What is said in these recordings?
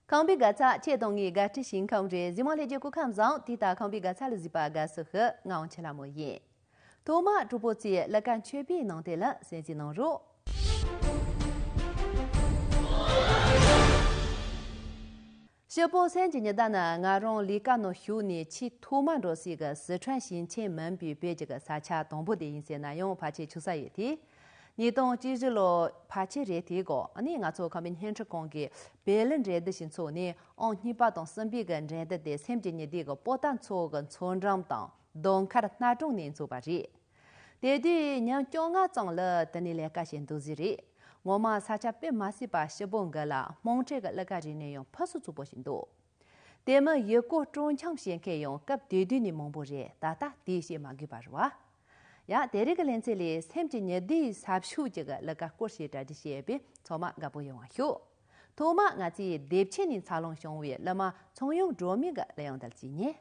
康比格查切动一个执行控制，今晚来就顾看上，地大康比格查了几把个适合俺吃了么嘢。多嘛主播节来干全比弄得了，先进弄入。小波三今年的呢，俺让离家诺修呢去多嘛着是一个四川新前门比别这个沙恰东部的一些内容，怕去出啥问题。你懂记住了，怕去热题个，你俺做康边现出讲个，别人热的先做呢，你把当身边个热的三今年的个不但做个村长当，当看那种人做把热。对对，娘叫俺长了，等你来个先都是热。我嘛沙恰别马西把小本个啦，忙这个那个人用拍摄做不行多。他们一个中强先开用，跟对对你忙不热，大这些嘛给把说。呀，第二个lense里，三今年的三手这个那个国际这些边，草嘛我不用啊修，头嘛我自1000年查龙相位，那么从用着米个来用的几年。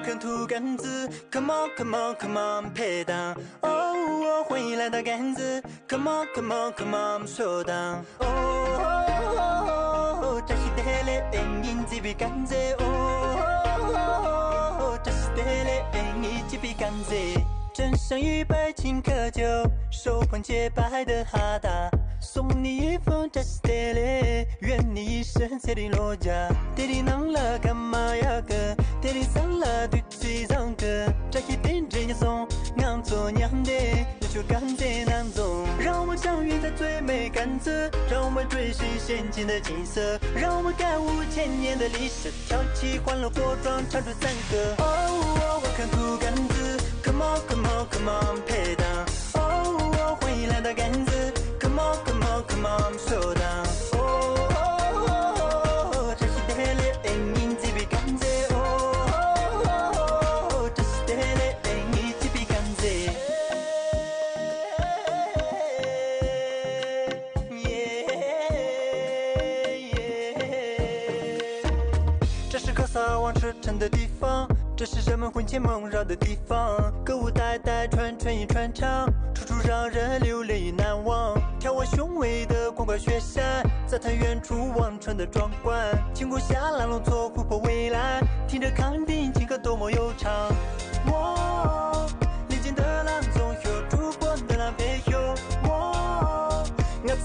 啃土杆子 ，Come on Come on Come on 配档。哦，欢迎来到杆子 ，Come on Come on Come on 说档。哦，这是得嘞，你这边杆子。哦，这是得嘞，你这边杆子。斟上一杯青稞酒，手捧洁白的哈达，送你一封这是得嘞，愿你一生千里落家。爹地能了干嘛呀个？爹地散了对嘴上个，这一点真也送，俺做娘的，要求干子难做。让我们相遇在最美甘蔗，让我们追寻先进的景色，让我们感悟千年的历史，跳起欢乐火壮，唱出赞歌。哦，我啃土杆子 ，Come on Come on Come on 配档。哦，欢迎来到杆子 ，Come on Come on Come on 说档。哦，这是得嘞，你这边杆子。哦，这是得嘞，你这边杆子。这是克萨王驰骋的地方，这是人们魂牵梦绕的地方。歌舞代代传一传唱，处处让人流连与难忘。眺望雄伟的广阔雪山，赞叹远处望穿的壮观。青谷下蓝龙错琥珀蔚蓝，听着康定情歌多么悠长。我历经的浪总有烛光的浪飞哟。我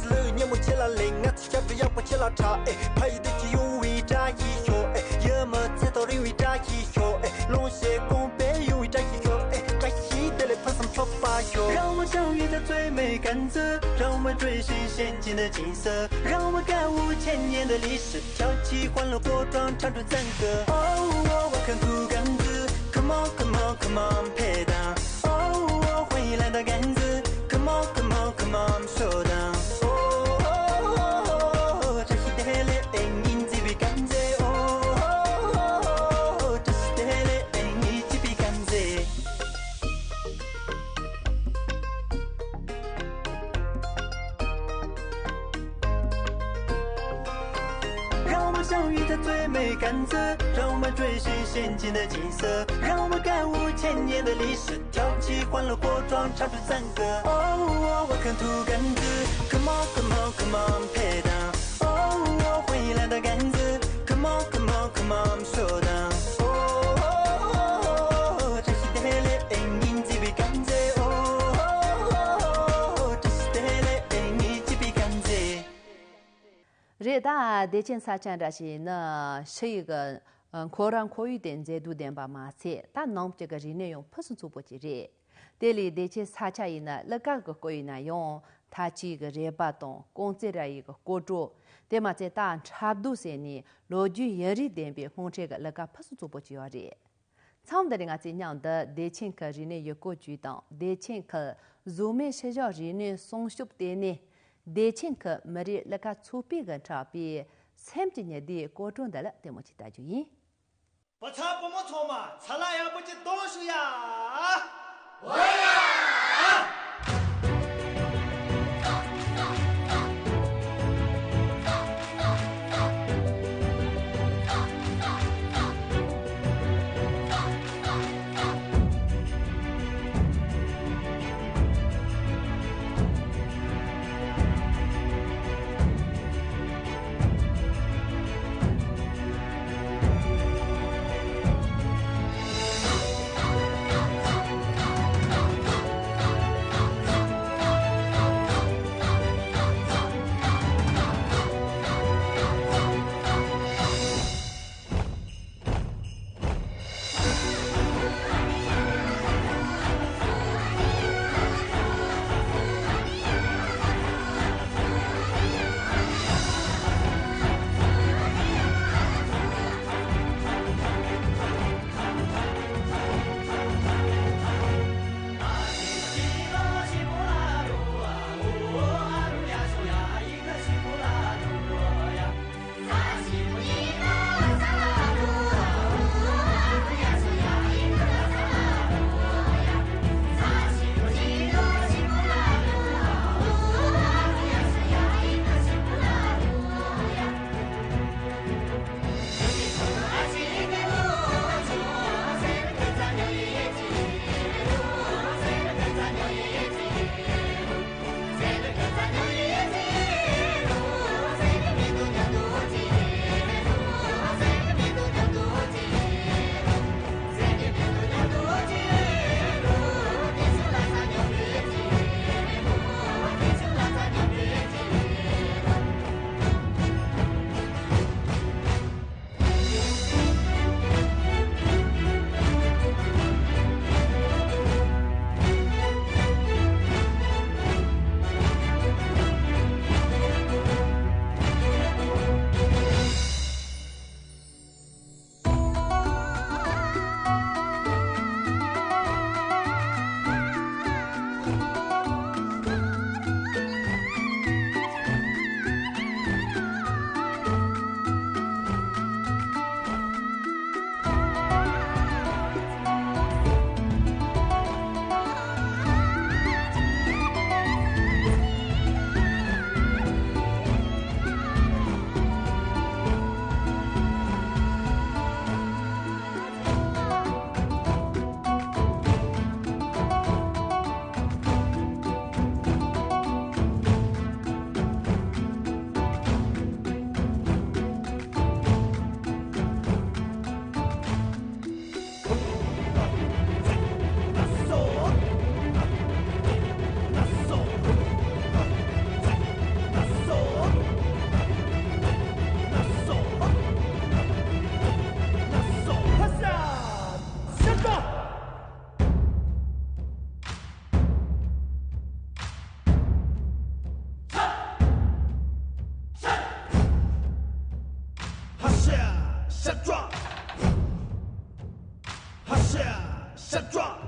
吃了年末起了零，我吃下个阳光起了茶，拍一对鸡有为炸一哟，也么菜刀林为炸一哟，龙蟹公贝有为炸一哟，炸一得来拍上炒发哟。让我们相遇在最美甘蔗，让我们追寻先进的景色，让我们感悟千年的历史，跳起欢乐火壮，唱出赞歌。哦，我啃土杆子 ，Come on Come on Come on 配档。哦，欢迎来到杆子 ，Come on Come on Come on 说档。哦，这是得嘞，你这边杆子。哦，这是得嘞，你这边杆子。让我们相遇在最美甘蔗，让我们追寻先进的景色，让我们感悟千年的历史，跳起欢乐火壮，唱出赞歌。哦，我啃土杆子 ，Come on Come on Come on 配档。哦，欢迎来到杆子 ，Come on Come on Come on 说档。哦，这是得嘞，你这边杆子。哦，这是得嘞，你这边杆子。热大대칭 사찬 라시 나 쉐이가 코란 코유된 제도된 바 마세 다 넘제가 리네용 퍼스 주보지리 데리 대체 사차이나勒가个 코이나 용 타치가 레바동 공제라이가 고조 데마제 다 차두세니 로주 여리 된비 홍제가勒가 퍼스 주보지요리 참들이가 진양의 대칭가 리네 여고 주당 대칭가 좀에 세저 리네 송습되니 대칭가 머리勒가 추피가 차비 샘진예디 고존달라 데모치다주이 不差不没错嘛，差了也不就多数呀。我呀。下抓，哈下下抓。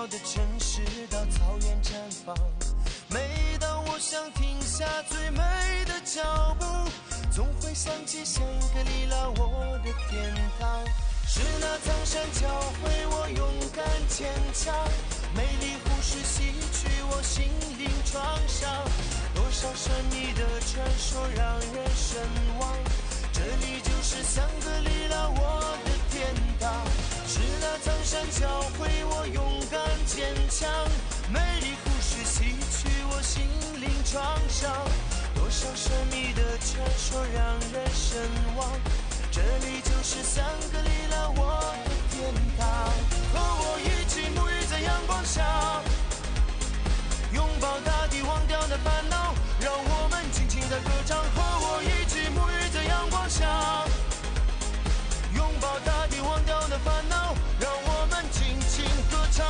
的城市到草原绽放，每当我想停下最美的脚步，总会想起香格里拉我的天堂。是那苍山教会我勇敢坚强，美丽湖水洗去我心灵创伤，多少神秘的传说让人神往，这里就是香格里拉我的天堂。是那苍山教会我勇敢坚强，美丽湖水洗去我心灵创伤，多少神秘的传说让人神往，这里就是香格里拉我的天堂。和我一起沐浴在阳光下，拥抱大地，忘掉那烦恼，让我们尽情的歌唱。和我一起沐浴在阳光下，拥抱大地，忘掉那烦恼，让我们尽情歌唱。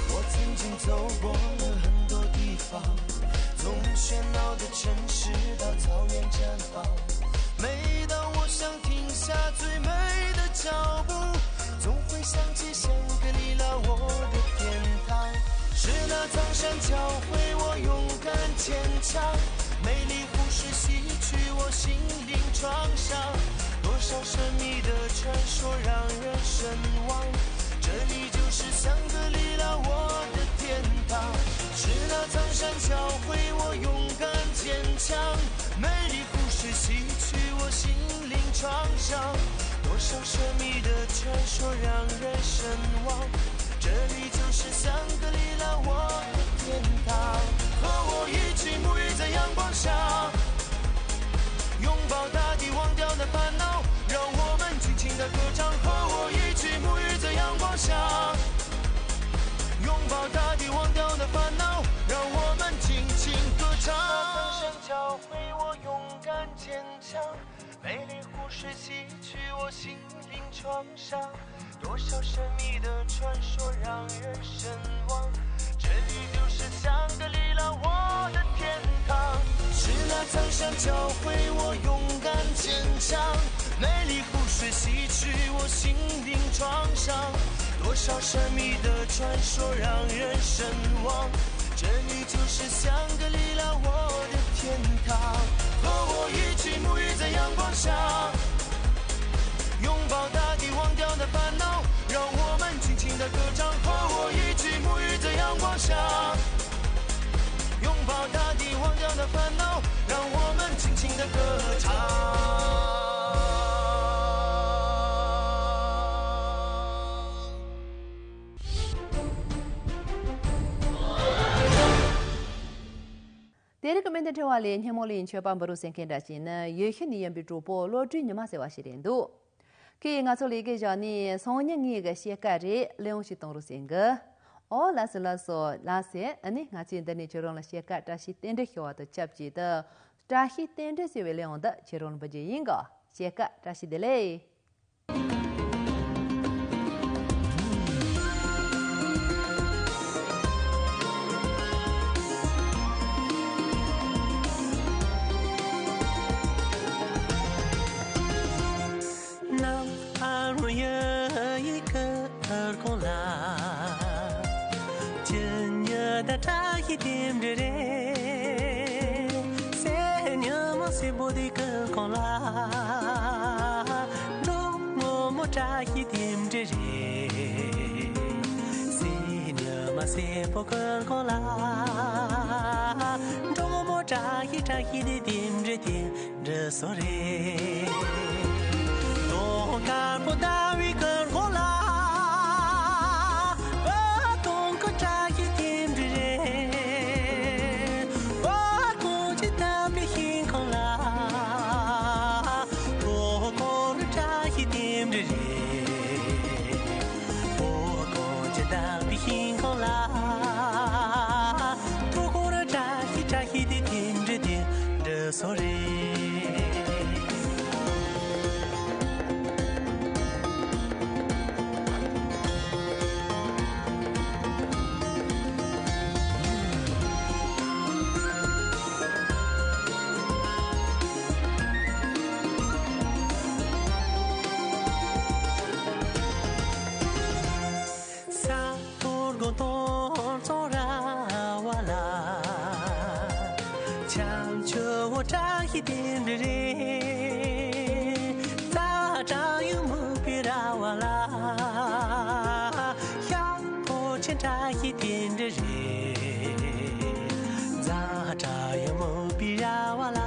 我曾经走过了很多地方，从喧闹的城市到草原绽放，每当我想停下最美的脚步，总会想起香格里拉我的天堂。是那苍山教会我勇敢坚强，美丽湖水洗去我心灵创伤，多少神秘的传说让人神往，这里就是香格里拉我的天堂。是那苍山教会我勇敢坚强，美丽湖水洗去我心灵创伤，多少神秘的传说让人神往，这里就是香格里拉我的天堂。和我一起沐浴在阳光下，拥抱大地，忘掉那烦恼，让我们尽情的歌唱。和我一起沐浴在阳光下，拥抱大地，忘掉那烦恼，让我们尽情歌唱。苍山教会我勇敢坚强，美丽湖水洗去我心灵创伤，多少神秘的传说让人神往，这里就是香格里拉我的天堂。是那苍山教会我勇敢坚强，美丽湖水洗去我心灵创伤，多少神秘的传说让人神往，这里就是香格里拉我的天堂。和我一起沐浴在阳光下，拥抱大地，想，拥抱大地，忘掉那烦恼，让我们尽情的歌唱。recommended to Alin, Hemolin, Chapambarus and Kendachin, Yuhinian Bitrupo, Lord Trinamasa Shirendo. King Asolike Johnny, Sonia Niga Shekari, Leon Shiton Rusinger. All las lasso, lasse, and it has in the nature on a Sheka, Dashi tender Hua, the Chapji, the Dashi tender civilian, the Chiron Bajinga, Sheka, Dashi delay. Se poker kola do mo cha hi de dim de sore to ka po da wi ker kola ba ton ko cha hi dim ba ko chi ta bi hin kola to ko cha hi dim o ko chi ta bi hin kola sorry sa torgo ton sora wala chang cho cha hi din re ta cha yu mu pi ra wala ya po chen cha hi din re za cha yu mu pi ra wala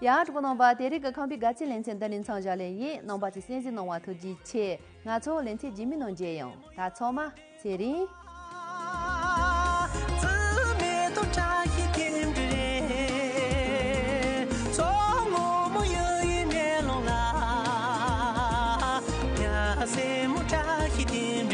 Ya zhubo ba deri ge kambi ga chi len chen de lin chang ja le yi nong ba chi sen jin nong wa tu ji che nga cho len che ji mi nong je yong da cho ma che ri se mu cha hi din